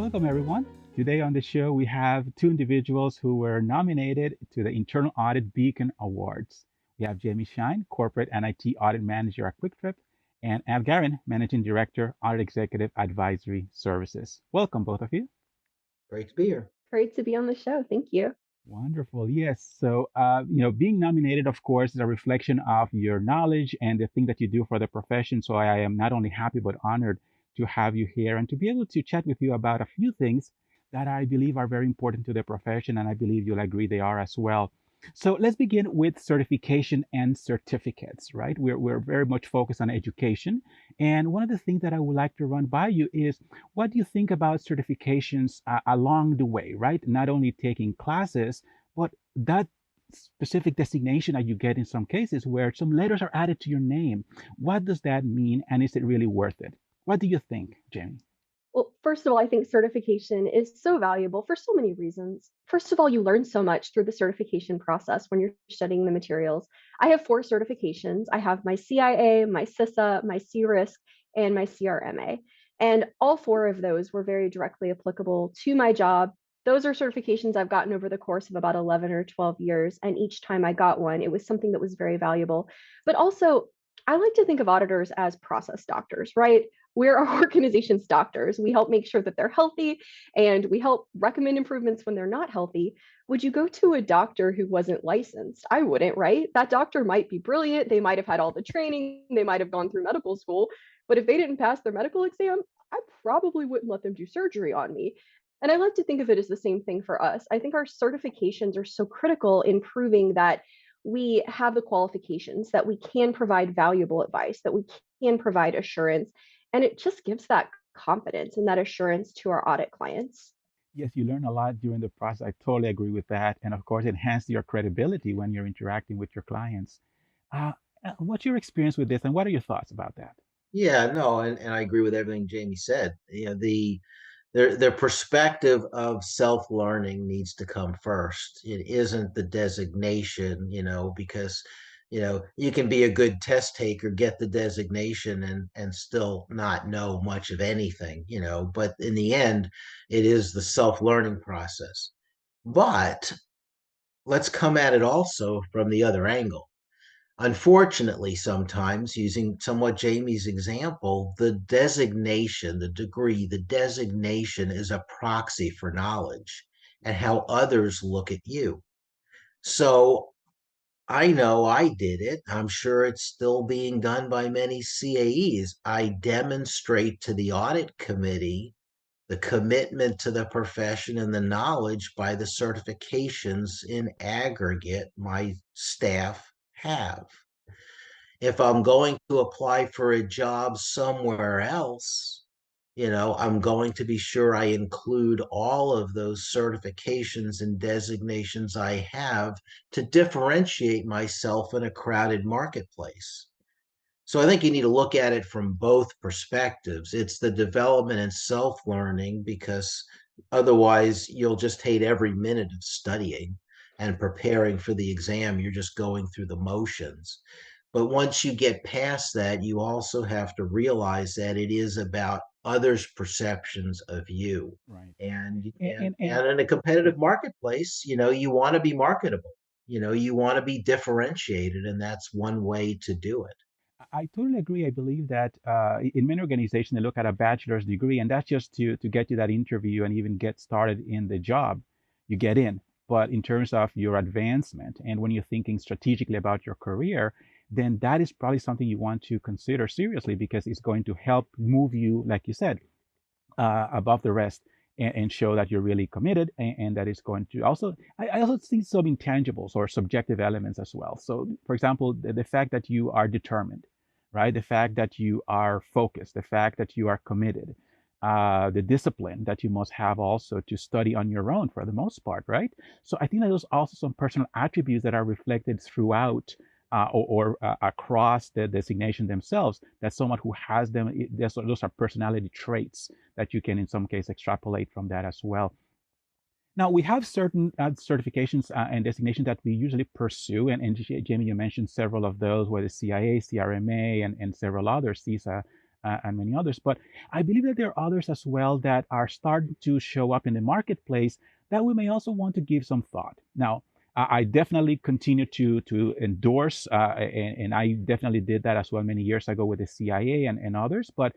Welcome, everyone. Today on the show, we have two individuals who were nominated to the Internal Audit Beacon Awards. We have Jami Shine, Corporate and IT Audit Manager at QuickTrip, and Hal Garyn, Managing Director, Audit Executive Advisory Services. Welcome, both of you. Great to be here. Great to be on the show. Thank you. Wonderful. Yes. So, being nominated, of course, is a reflection of your knowledge and the thing that you do for the profession. So, I am not only happy but honored to have you here and to be able to chat with you about a few things that I believe are very important to the profession, and I believe you'll agree they are as well. So, let's begin with certification and certificates, right? We're very much focused on education. And one of the things that I would like to run by you is what do you think about certifications along the way, right? Not only taking classes, but that specific designation that you get in some cases where some letters are added to your name. What does that mean, and is it really worth it? What do you think, Jamie? Well, first of all, I think certification is so valuable for so many reasons. First of all, you learn so much through the certification process when you're studying the materials. I have 4 certifications. I have my CIA, my CISA, my CRISC, and my CRMA. And all 4 of those were very directly applicable to my job. Those are certifications I've gotten over the course of about 11 or 12 years. And each time I got one, it was something that was very valuable. But also, I like to think of auditors as process doctors, right? We're our organization's doctors. We help make sure that they're healthy and we help recommend improvements when they're not healthy. Would you go to a doctor who wasn't licensed? I wouldn't, right? That doctor might be brilliant. They might have had all the training. They might have gone through medical school. But if they didn't pass their medical exam, I probably wouldn't let them do surgery on me. And I like to think of it as the same thing for us. I think our certifications are so critical in proving that we have the qualifications, that we can provide valuable advice, that we can provide assurance. And it just gives that confidence and that assurance to our audit clients. Yes, you learn a lot during the process. I totally agree with that. And of course, enhance your credibility when you're interacting with your clients. Uh, what's your experience with this, and what are your thoughts about that? Yeah, no, and I agree with everything Jamie said. Their perspective of self-learning needs to come first. It isn't the designation, because you can be a good test taker, get the designation and still not know much of anything, but in the end, it is the self-learning process. But let's come at it also from the other angle. Unfortunately, sometimes using somewhat Jamie's example, the designation, the degree, the designation is a proxy for knowledge and how others look at you. So I know I did it. I'm sure it's still being done by many CAEs. I demonstrate to the audit committee the commitment to the profession and the knowledge by the certifications in aggregate my staff have. If I'm going to apply for a job somewhere else, I'm going to be sure I include all of those certifications and designations I have to differentiate myself in a crowded marketplace. So I think you need to look at it from both perspectives. It's the development and self-learning, because otherwise you'll just hate every minute of studying and preparing for the exam. You're just going through the motions. But once you get past that, you also have to realize that it is about others' perceptions of you. Right. And And, and, and, and and in a competitive marketplace, you want to be marketable. You want to be differentiated, and that's one way to do it. I totally agree. I believe that in many organizations, they look at a bachelor's degree, and that's just to get you that interview and even get started in the job, you get in. But in terms of your advancement, and when you're thinking strategically about your career, then that is probably something you want to consider seriously because it's going to help move you, like you said, above the rest and show that you're really committed and that it's going to also I also see some intangibles or subjective elements as well. So for example, the fact that you are determined, right? The fact that you are focused, the fact that you are committed, the discipline that you must have also to study on your own for the most part, right? So I think that there's also some personal attributes that are reflected throughout or across the designation themselves, that someone who has them, those are personality traits that you can in some case extrapolate from that as well. Now we have certain certifications and designations that we usually pursue, and Jamie, you mentioned several of those, whether CIA, CRMA, and several others, CISA, and many others. But I believe that there are others as well that are starting to show up in the marketplace that we may also want to give some thought. Now, I definitely continue to endorse, and I definitely did that as well many years ago with the CIA and others. But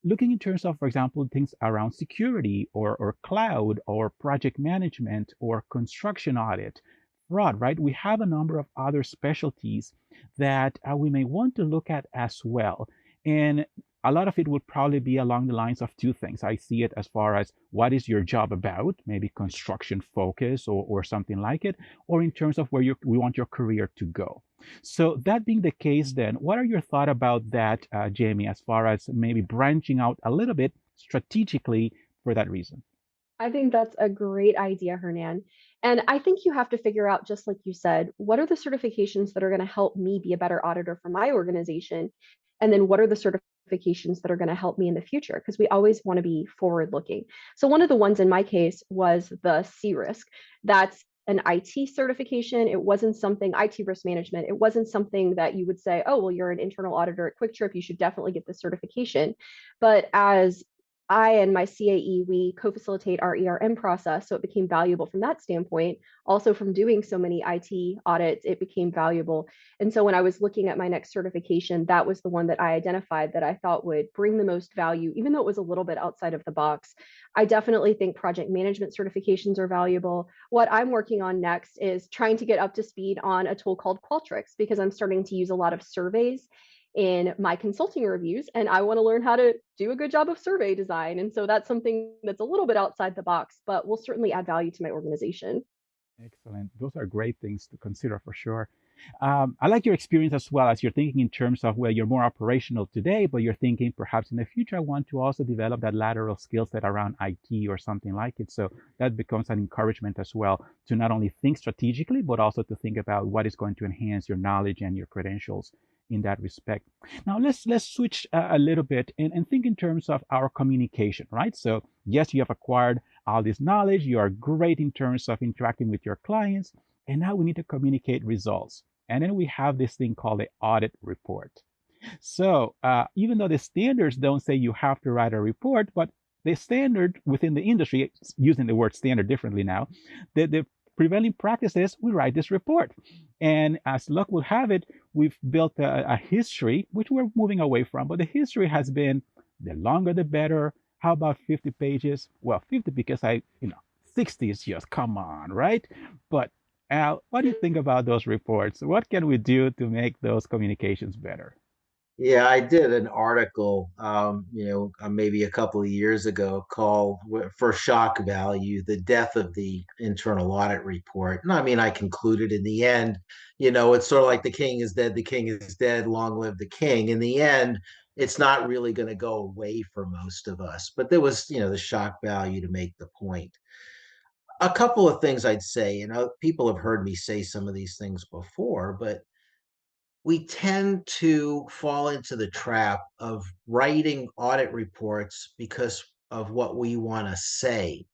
looking in terms of, for example, things around security or cloud or project management or construction audit, fraud, right? We have a number of other specialties that we may want to look at as well. And a lot of it would probably be along the lines of two things. I see it as far as what is your job about, maybe construction focus or something like it, or in terms of where we want your career to go. So that being the case, then, what are your thoughts about that, Jamie, as far as maybe branching out a little bit strategically for that reason? I think that's a great idea, Hernan. And I think you have to figure out, just like you said, what are the certifications that are going to help me be a better auditor for my organization? And then what are the certifications that are going to help me in the future? Because we always want to be forward looking. So one of the ones in my case was the C-Risk. That's an IT certification. It wasn't something, IT risk management. It wasn't something that you would say, oh, well, you're an internal auditor at Quick Trip. You should definitely get this certification. But as I and my CAE, we co-facilitate our ERM process, so it became valuable from that standpoint. Also, from doing so many IT audits, it became valuable. And so when I was looking at my next certification, that was the one that I identified that I thought would bring the most value, even though it was a little bit outside of the box. I definitely think project management certifications are valuable. What I'm working on next is trying to get up to speed on a tool called Qualtrics, because I'm starting to use a lot of surveys in my consulting reviews, and I want to learn how to do a good job of survey design. And so that's something that's a little bit outside the box, but will certainly add value to my organization. Excellent. Those are great things to consider for sure. I like your experience as well as you're thinking in terms of, well, you're more operational today, but you're thinking perhaps in the future, I want to also develop that lateral skill set around IT or something like it. So that becomes an encouragement as well to not only think strategically, but also to think about what is going to enhance your knowledge and your credentials in that respect. Now let's switch a little bit and think in terms of our communication, right? So yes, you have acquired all this knowledge, you are great in terms of interacting with your clients, and now we need to communicate results. And then we have this thing called the audit report. So even though the standards don't say you have to write a report, but the standard within the industry, using the word standard differently now, the prevailing practice is we write this report. And as luck will have it, we've built a history, which we're moving away from, but the history has been the longer the better. How about 50 pages? Well, 50 because 60 is just, come on, right? But Al, what do you think about those reports? What can we do to make those communications better? Yeah, I did an article, maybe a couple of years ago called for shock value, the death of the internal audit report. And I mean, I concluded in the end, it's sort of like the king is dead, long live the king. In the end, it's not really going to go away for most of us. But there was, the shock value to make the point. A couple of things I'd say, people have heard me say some of these things before, but we tend to fall into the trap of writing audit reports because of what we want to say,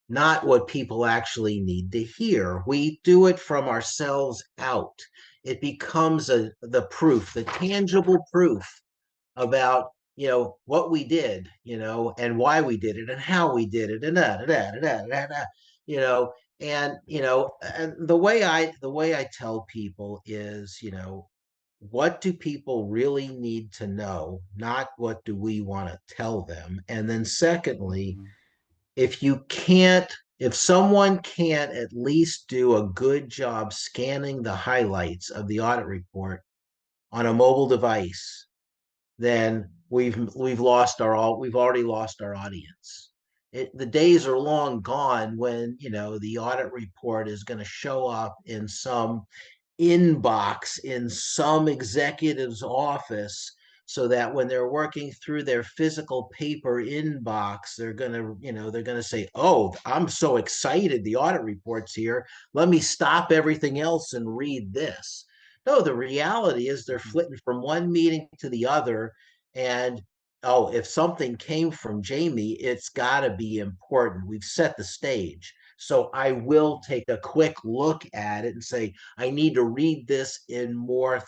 not what people actually need to hear. We do it from ourselves out. It becomes the proof, the tangible proof about what we did, and why we did it and how we did it and you know and the way I tell people is, what do people really need to know, not what do we want to tell them. And then secondly, Mhm. if someone can't at least do a good job scanning the highlights of the audit report on a mobile device, then we've already lost our audience. The days are long gone when the audit report is going to show up in some inbox in some executive's office, so that when they're working through their physical paper inbox, they're going to say, oh, I'm so excited the audit report's here, let me stop everything else and read this. No, the reality is they're Mhm. flitting from one meeting to the other. And oh, if something came from Jami, it's got to be important. We've set the stage. So I will take a quick look at it and say, I need to read this in more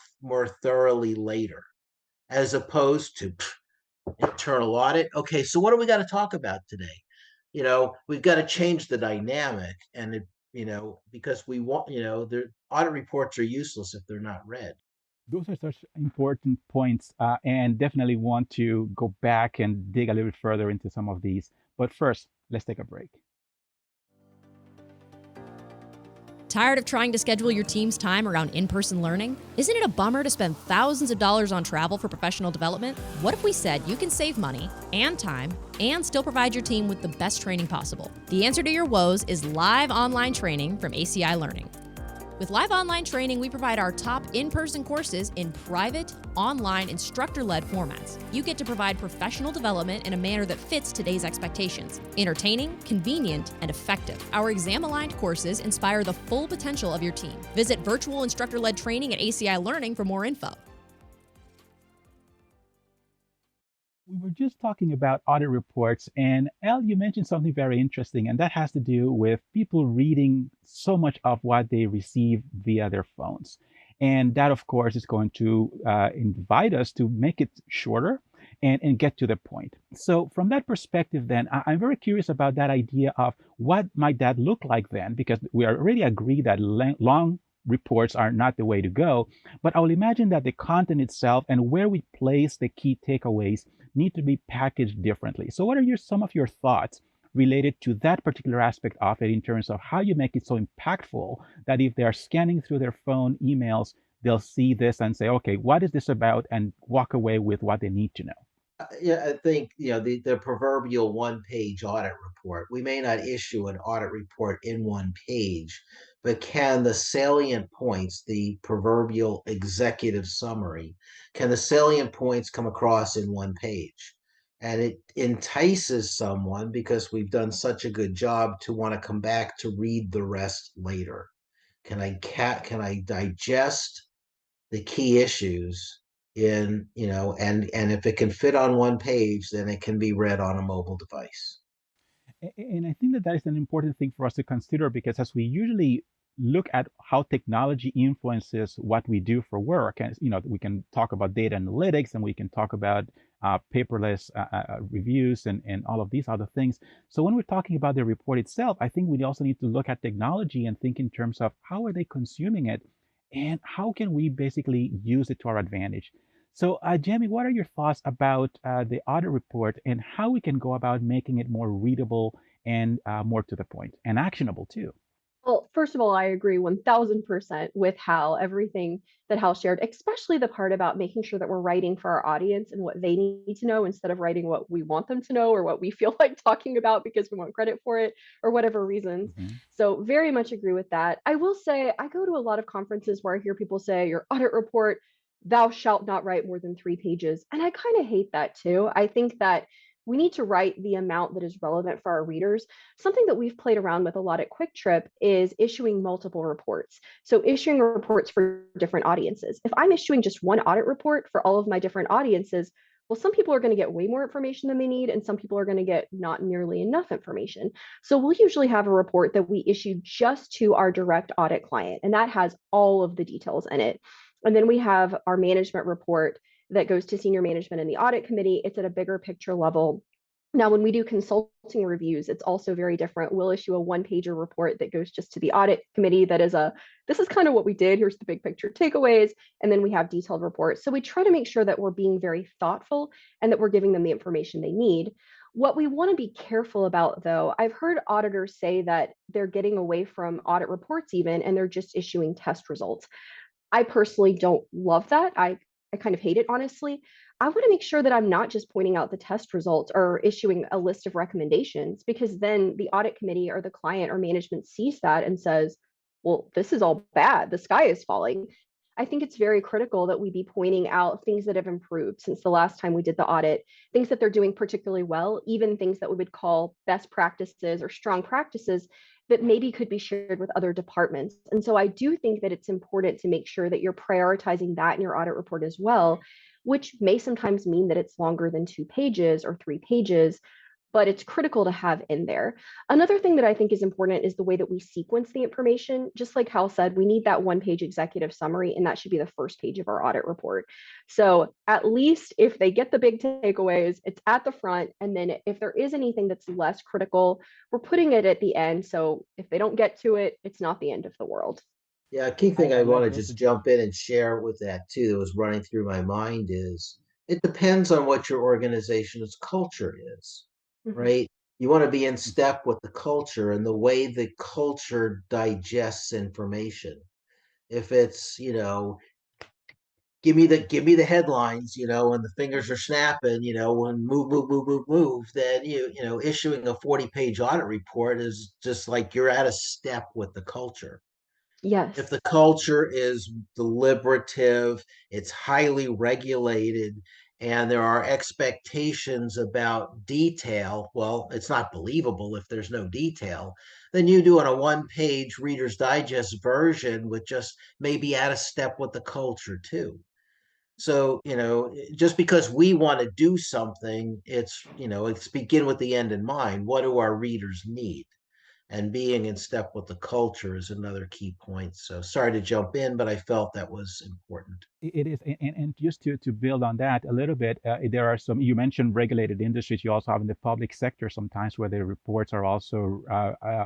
thoroughly later, as opposed to, Internal audit. Okay, so what do we got to talk about today? We've got to change the dynamic, and because we want, the audit reports are useless if they're not read. Those are such important points, and definitely want to go back and dig a little bit further into some of these. But first, let's take a break. Tired of trying to schedule your team's time around in-person learning? Isn't it a bummer to spend thousands of dollars on travel for professional development? What if we said you can save money and time and still provide your team with the best training possible? The answer to your woes is live online training from ACI Learning. With live online training, we provide our top in-person courses in private, online, instructor-led formats. You get to provide professional development in a manner that fits today's expectations. Entertaining, convenient, and effective. Our exam-aligned courses inspire the full potential of your team. Visit virtual instructor-led training at ACI Learning for more info. We were just talking about audit reports, and Elle, you mentioned something very interesting, and that has to do with people reading so much of what they receive via their phones. And that, of course, is going to invite us to make it shorter and get to the point. So, from that perspective, then, I'm very curious about that idea of what might that look like then, because we already agree that long reports are not the way to go. But I will imagine that the content itself and where we place the key takeaways need to be packaged differently. So what are some of your thoughts related to that particular aspect of it in terms of how you make it so impactful that if they're scanning through their phone emails, they'll see this and say, okay, what is this about? And walk away with what they need to know. Yeah, I think the proverbial one-page audit report. We may not issue an audit report in one page, but can the salient points, the proverbial executive summary, can the salient points come across in one page? And it entices someone because we've done such a good job to want to come back to read the rest later. Can I digest the key issues and if it can fit on one page, then it can be read on a mobile device. And I think that that is an important thing for us to consider because as we usually look at how technology influences what we do for work, and we can talk about data analytics and we can talk about paperless reviews and all of these other things. So when we're talking about the report itself, I think we also need to look at technology and think in terms of how are they consuming it and how can we basically use it to our advantage. So, Jamie, what are your thoughts about the audit report and how we can go about making it more readable and more to the point and actionable too? Well, first of all, I agree 1000% with Hal, everything that Hal shared, especially the part about making sure that we're writing for our audience and what they need to know instead of writing what we want them to know or what we feel like talking about because we want credit for it or whatever reasons. Mhm. So, very much agree with that. I will say, I go to a lot of conferences where I hear people say, your audit report, thou shalt not write more than 3 pages. And I kind of hate that too. I think that we need to write the amount that is relevant for our readers. Something that we've played around with a lot at Quick Trip is issuing multiple reports. So issuing reports for different audiences. If I'm issuing just one audit report for all of my different audiences, well, some people are going to get way more information than they need, and some people are going to get not nearly enough information. So we'll usually have a report that we issue just to our direct audit client, and that has all of the details in it. And then we have our management report that goes to senior management and the audit committee. It's at a bigger picture level. Now, when we do consulting reviews, it's also very different. We'll issue a one-pager report that goes just to the audit committee that is this is kind of what we did. Here's the big picture takeaways. And then we have detailed reports. So we try to make sure that we're being very thoughtful and that we're giving them the information they need. What we want to be careful about, though, I've heard auditors say that they're getting away from audit reports even, and they're just issuing test results. I personally don't love that. I kind of hate it, honestly. I want to make sure that I'm not just pointing out the test results or issuing a list of recommendations, because then the audit committee or the client or management sees that and says, well, this is all bad. The sky is falling. I think it's very critical that we be pointing out things that have improved since the last time we did the audit, things that they're doing particularly well, even things that we would call best practices or strong practices that maybe could be shared with other departments. And so I do think that it's important to make sure that you're prioritizing that in your audit report as well, which may sometimes mean that it's longer than 2 pages or 3 pages. but it's critical to have in there. Another thing that I think is important is the way that we sequence the information. Just like Hal said, we need that one-page executive summary, and that should be the first page of our audit report. So at least if they get the big takeaways, it's at the front. And then if there is anything that's less critical, we're putting it at the end. So if they don't get to it, it's not the end of the world. Yeah, a key thing I I like want to also. just jump in and share with that too, that was running through my mind is it depends on what your organization's culture is, Mhm. right? You want to be in step with the culture and the way the culture digests information. If it's, give me the headlines, when the fingers are snapping, when move, then issuing a 40-page audit report is just like you're out of step with the culture. If Yes. the culture is deliberative, it's highly regulated, and there are expectations about detail, well, it's not believable if there's no detail. Then you do on a one-page Reader's Digest version with just maybe out of step with the culture too. So, just because we want to do something, it's begin with the end in mind. What do our readers need? And being in step with the culture is another key point. So sorry to jump in, but I felt that was important. It is, and just to build on that a little bit, there are some, you mentioned regulated industries. You also have in the public sector sometimes where the reports are also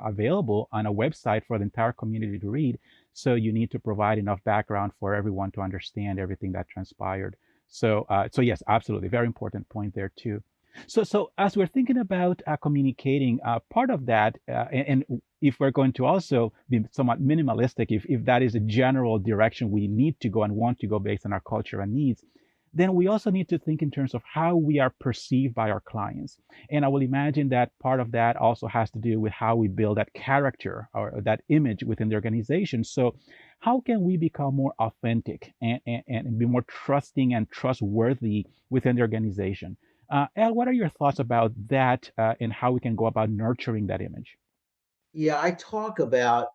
available on a website for the entire community to read. So you need to provide enough background for everyone to understand everything that transpired. So yes, absolutely, very important point there too. So as we're thinking about communicating, part of that, and if we're going to also be somewhat minimalistic, if that is a general direction we need to go and want to go based on our culture and needs, then we also need to think in terms of how we are perceived by our clients. And I will imagine that part of that also has to do with how we build that character or that image within the organization. So how can we become more authentic and be more trusting and trustworthy within the organization? El, what are your thoughts about that and how we can go about nurturing that image? Yeah, I talk about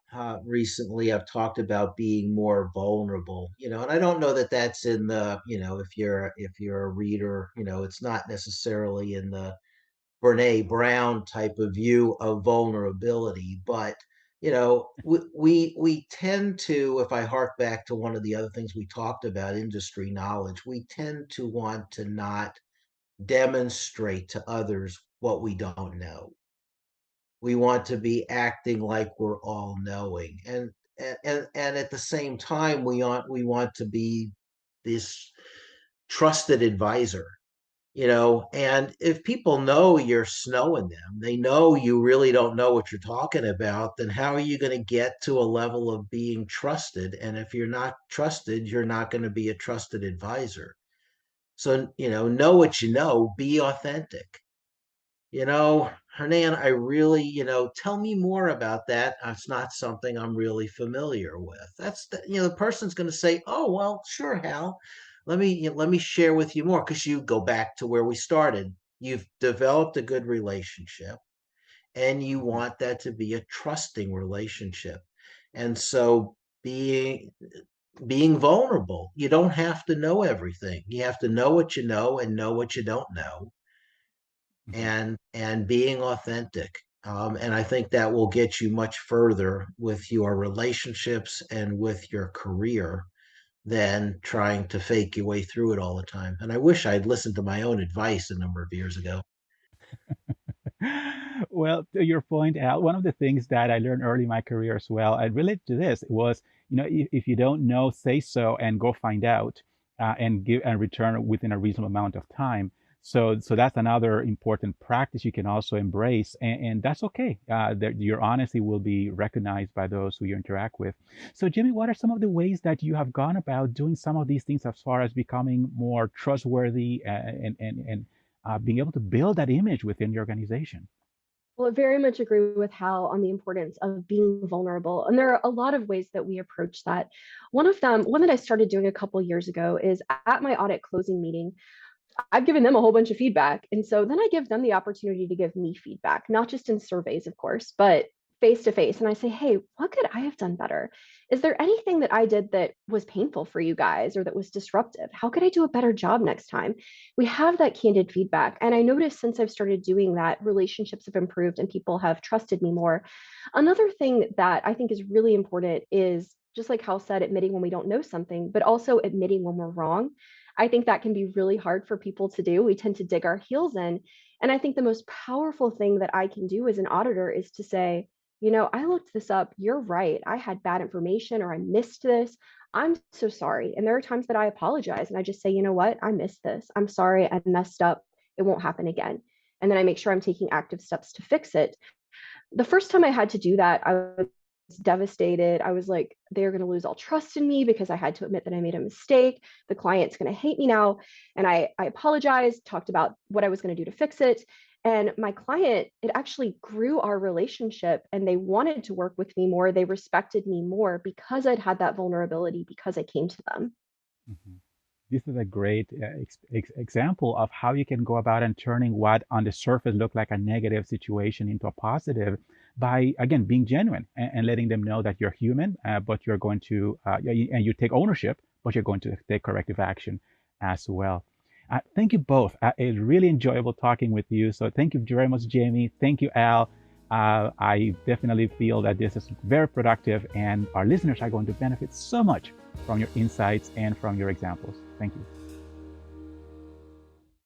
recently, I've talked about being more vulnerable, and I don't know that that's in the, if you're a reader, it's not necessarily in the Brene Brown type of view of vulnerability, but we tend to, if I hark back to one of the other things we talked about, industry knowledge, we tend to want to not demonstrate to others what we don't know. We want to be acting like we're all knowing, and at the same time, we want to be this trusted advisor. And if people know you're snowing them, they know you really don't know what you're talking about, then how are you going to get to a level of being trusted? And if you're not trusted, you're not going to be a trusted advisor. So, know what you know, be authentic. Hernan, I really, tell me more about that. It's not something I'm really familiar with. The person's going to say, "Oh, well, sure, Hal. Let me share with you more," because you go back to where we started. You've developed a good relationship, and you Mhm. want that to be a trusting relationship. And so being vulnerable, you don't have to know everything. You have to know what you know and know what you don't know, Mhm. and being authentic. And I think that will get you much further with your relationships and with your career than trying to fake your way through it all the time. And I wish I'd listened to my own advice a number of years ago. Well, to your point, Al, one of the things that I learned early in my career as well, I relate to this, was, if you don't know, say so and go find out and give and return within a reasonable amount of time. So that's another important practice you can also embrace, and that's okay. That your honesty will be recognized by those who you interact with. So, Jimmy, what are some of the ways that you have gone about doing some of these things as far as becoming more trustworthy and being able to build that image within your organization? Well, I very much agree with Hal on the importance of being vulnerable. And there are a lot of ways that we approach that. One of them, one that I started doing a couple years ago, is at my audit closing meeting, I've given them a whole bunch of feedback. And so then I give them the opportunity to give me feedback, not just in surveys, of course, but face to face and I say, hey, what could I have done better? Is there anything that I did that was painful for you guys or that was disruptive? How could I do a better job next time? We have that candid feedback. And I noticed since I've started doing that, relationships have improved and people have trusted me more. Another thing that I think is really important is just like Hal said, admitting when we don't know something, but also admitting when we're wrong. I think that can be really hard for people to do. We tend to dig our heels in. And I think the most powerful thing that I can do as an auditor is to say, I looked this up. You're right. I had bad information or I missed this. I'm so sorry. And there are times that I apologize and I just say, you know what? I missed this. I'm sorry. I messed up. It won't happen again. And then I make sure I'm taking active steps to fix it. The first time I had to do that, I was devastated. I was like, they're going to lose all trust in me because I had to admit that I made a mistake. The client's going to hate me now. And I apologized, talked about what I was going to do to fix it. And my client, it actually grew our relationship and they wanted to work with me more. They respected me more because I'd had that vulnerability, because I came to them. Mhm. This is a great example of how you can go about and turning what on the surface looked like a negative situation into a positive by, again, being genuine and letting them know that you're human, but you're going to, and you take ownership, but you're going to take corrective action as well. Thank you both. It's really enjoyable talking with you. So thank you very much, Jami. Thank you, Al. I definitely feel that this is very productive and our listeners are going to benefit so much from your insights and from your examples. Thank you.